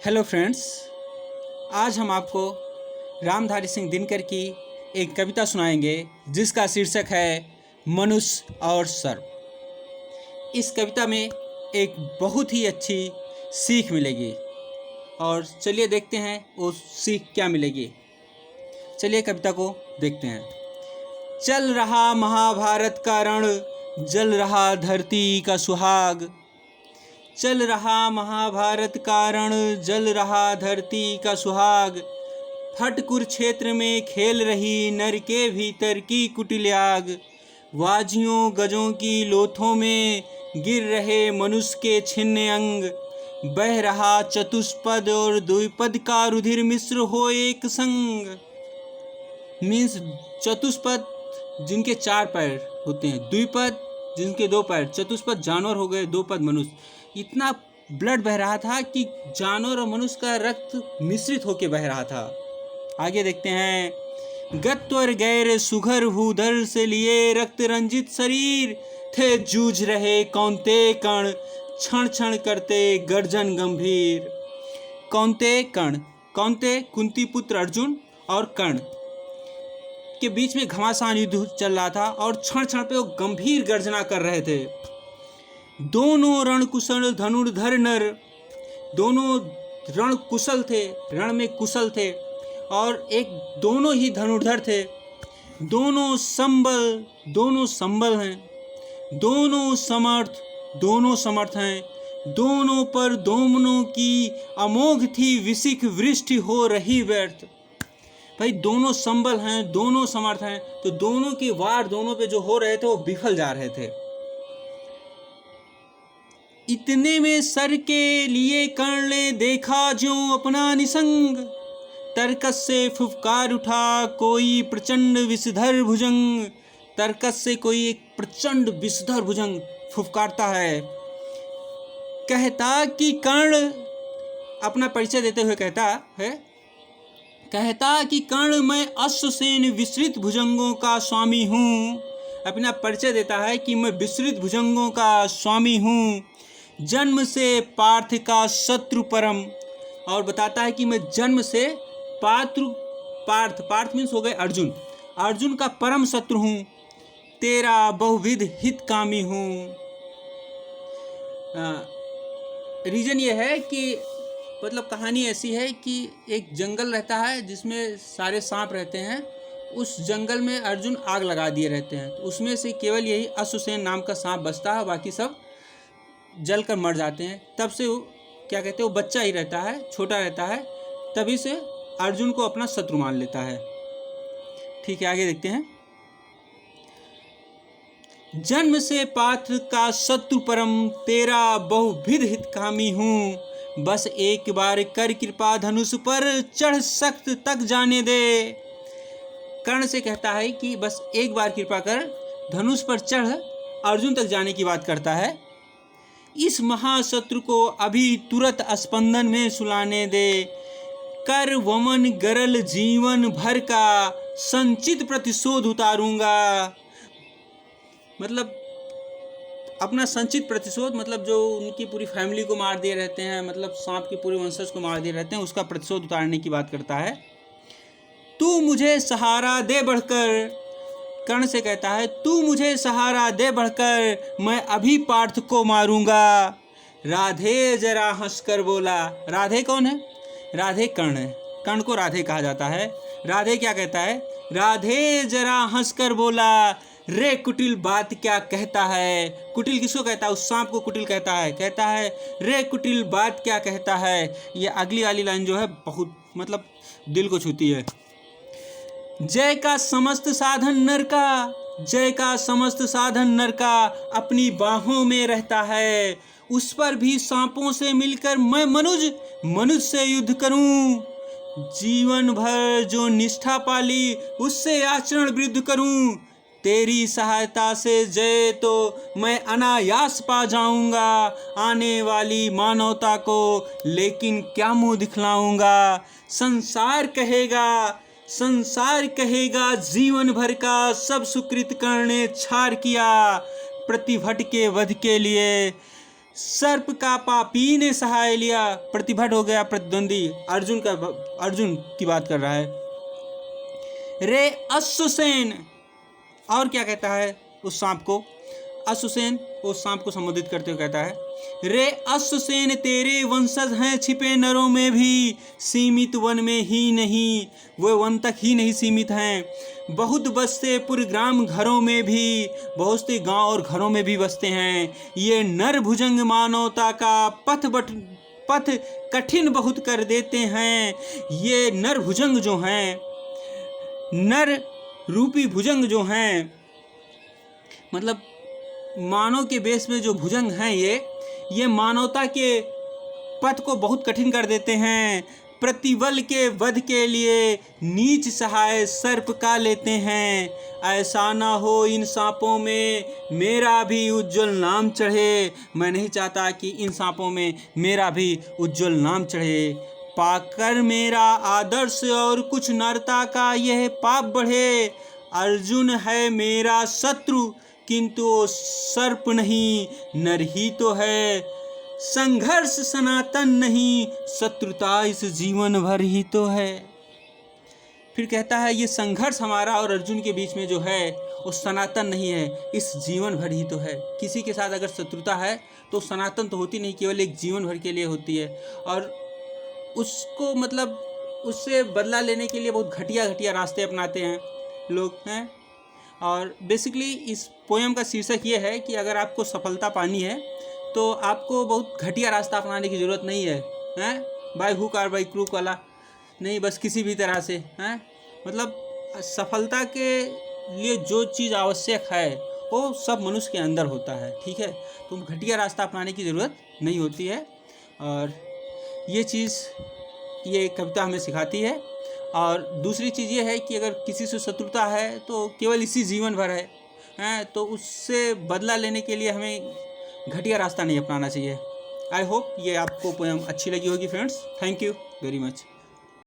Hello friends, आज हम आपको रामधारी सिंह दिनकर की एक कविता सुनाएंगे जिसका शीर्षक है मनुष्य और सर्प। इस कविता में एक बहुत ही अच्छी सीख मिलेगी और चलिए देखते हैं वो सीख क्या मिलेगी। चलिए कविता को देखते हैं। चल रहा महाभारत का रण, जल रहा धरती का सुहाग। चल रहा महाभारत का रण, जल रहा धरती का सुहाग। फट कुरुक्षेत्र में खेल रही नर के भीतर की कुटिल आग। वाजियों गजों की लोथों में गिर रहे मनुष्य के छिन्न अंग। बह रहा चतुष्पद और द्विपद का रुधिर मिश्र हो एक संग। मीन्स चतुष्पद जिनके 4 पैर होते हैं, द्विपद जिनके 2 पैर, चतुष्पद जानवर हो गए, 2 पद मनुष्य। इतना ब्लड बह रहा था कि जानवर और मनुष्य का रक्त मिश्रित होकर बह रहा था। आगे देखते हैं। गत्वर गैर सुघर भूधर से लिए रक्त रंजित शरीर थे जूझ रहे कौनते कण, क्षण क्षण करते गर्जन गंभीर। कौनते कण, कौनते कुंती पुत्र अर्जुन और कर्ण के बीच में घमासान युद्ध चल रहा था और क्षण क्षण पे वो गंभीर गर्जना कर रहे थे। दोनों रण कुशल धनुर्धर नर, दोनों रण कुशल थे, रण में कुशल थे और दोनों ही धनुर्धर थे। दोनों संबल हैं, दोनों समर्थ हैं। दोनों पर दोनों की अमोघ थी विशिख वृष्टि हो रही व्यर्थ। भाई दोनों संबल हैं, दोनों समर्थ हैं, तो दोनों के वार दोनों पे जो हो रहे थे वो विफल जा रहे थे। इतने में सर के लिए कर्ण ने देखा जो अपना निसंग। तरकस से फुफकार उठा कोई प्रचंड विषधर भुजंग। तरकस से कोई एक प्रचंड विषधर भुजंग फुफकारता है। कहता कि कर्ण, अपना परिचय देते हुए कहता कि कर्ण मैं अश्वसेन विस्तृत भुजंगों का स्वामी हूँ। अपना परिचय देता है कि मैं विस्तृत भुजंगों का स्वामी हूँ। जन्म से पार्थ का शत्रु परम, और बताता है कि मैं जन्म से पार्थ मीन्स हो गए अर्जुन का परम शत्रु हूँ। तेरा बहुविध हितकामी हूँ। रीजन ये है कि मतलब कहानी ऐसी है कि एक जंगल रहता है जिसमें सारे सांप रहते हैं। उस जंगल में अर्जुन आग लगा दिए रहते हैं, तो उसमें से केवल यही अश्वसेन नाम का सांप बचता है, बाकी सब जल कर मर जाते हैं। तब से वो क्या कहते हैं, वो बच्चा ही रहता है, छोटा रहता है, तभी से अर्जुन को अपना शत्रु मान लेता है। ठीक है, आगे देखते हैं। जन्म से पार्थ का शत्रु परम, तेरा बहुविध हितकामी हूँ। बस एक बार कर कृपा धनुष पर चढ़ सख्त तक जाने दे। कर्ण से कहता है कि बस एक बार कृपा कर धनुष पर चढ़ अर्जुन तक जाने की बात करता है। इस महाशत्रु को अभी तुरंत स्पंदन में सुलाने दे। कर वमन गरल जीवन भर का संचित प्रतिशोध उतारूंगा। मतलब अपना संचित प्रतिशोध, मतलब जो उनकी पूरी फैमिली को मार दिए रहते हैं, मतलब सांप के पूरे वंशज को मार दिए रहते हैं, उसका प्रतिशोध उतारने की बात करता है। तू मुझे सहारा दे बढ़कर, कर्ण से कहता है, तू मुझे सहारा दे बढ़कर, मैं अभी पार्थ को मारूंगा। राधे जरा हंसकर बोला। राधे कौन है? राधे कर्ण है। कर्ण को राधे कहा जाता है। राधे क्या कहता है? राधे जरा हंसकर बोला, रे कुटिल बात क्या कहता है। कुटिल किसको कहता है? उस सांप को कुटिल कहता है रे कुटिल बात क्या कहता है। ये अगली वाली लाइन जो है बहुत मतलब दिल को छूती है। जय का समस्त साधन नर का अपनी बाहों में रहता है। उस पर भी सांपों से मिलकर मैं मनुज से युद्ध करूं। जीवन भर जो निष्ठा पाली उससे आचरण वृद्ध करूं। तेरी सहायता से जय तो मैं अनायास पा जाऊंगा आने वाली मानवता को, लेकिन क्या मुंह दिखलाऊंगा। संसार कहेगा जीवन भर का सब सुकृत कर्ण ने छार किया। प्रतिभट के वध के लिए सर्प का पापी ने सहाय लिया। प्रतिभट हो गया प्रतिद्वंदी, अर्जुन की बात कर रहा है। रे अश्वसेन, और क्या कहता है उस सांप को? अश्वसेन उस सांप को संबोधित करते हुए कहता है, रे अश्वसेन तेरे वंशज हैं छिपे नरों में भी, सीमित वन में ही नहीं, वो वन तक ही नहीं सीमित हैं। बहुत बसते पुरग्राम घरों में भी, बहुत से गांव और घरों में भी बसते हैं। ये नर भुजंग मानवता का पथ कठिन बहुत कर देते हैं। ये नर भुजंग जो हैं, नर रूपी भुजंग जो हैं, मतलब मानव के बेस में जो भुजंग हैं, ये मानवता के पथ को बहुत कठिन कर देते हैं। प्रतिबल के वध के लिए नीच सहाय सर्प का लेते हैं। ऐसा ना हो इन सांपों में मेरा भी उज्जवल नाम चढ़े। मैं नहीं चाहता कि इन सांपों में मेरा भी उज्जवल नाम चढ़े। पाकर मेरा आदर्श और कुछ नरता का यह पाप बढ़े। अर्जुन है मेरा शत्रु किंतु वो सर्प नहीं, नर ही तो है। संघर्ष सनातन नहीं, शत्रुता इस जीवन भर ही तो है। फिर कहता है ये संघर्ष हमारा और अर्जुन के बीच में जो है वो सनातन नहीं है, इस जीवन भर ही तो है। किसी के साथ अगर शत्रुता है तो सनातन तो होती नहीं, केवल एक जीवन भर के लिए होती है। और उसको मतलब उससे बदला लेने के लिए बहुत घटिया रास्ते अपनाते हैं लोग हैं। और बेसिकली इस पोएम का शीर्षक ये है कि अगर आपको सफलता पानी है तो आपको बहुत घटिया रास्ता अपनाने की ज़रूरत नहीं है, हैं, बाय हुक और बाय क्रूक वाला नहीं, बस किसी भी तरह से, हैं, मतलब सफलता के लिए जो चीज़ आवश्यक है वो सब मनुष्य के अंदर होता है, ठीक है। तो घटिया रास्ता अपनाने की ज़रूरत नहीं होती है। और ये चीज़ ये कविता हमें सिखाती है। और दूसरी चीज़ ये है कि अगर किसी से शत्रुता है तो केवल इसी जीवन भर है, तो उससे बदला लेने के लिए हमें घटिया रास्ता नहीं अपनाना चाहिए। आई होप ये आपको पोएम अच्छी लगी होगी friends. Thank you very much.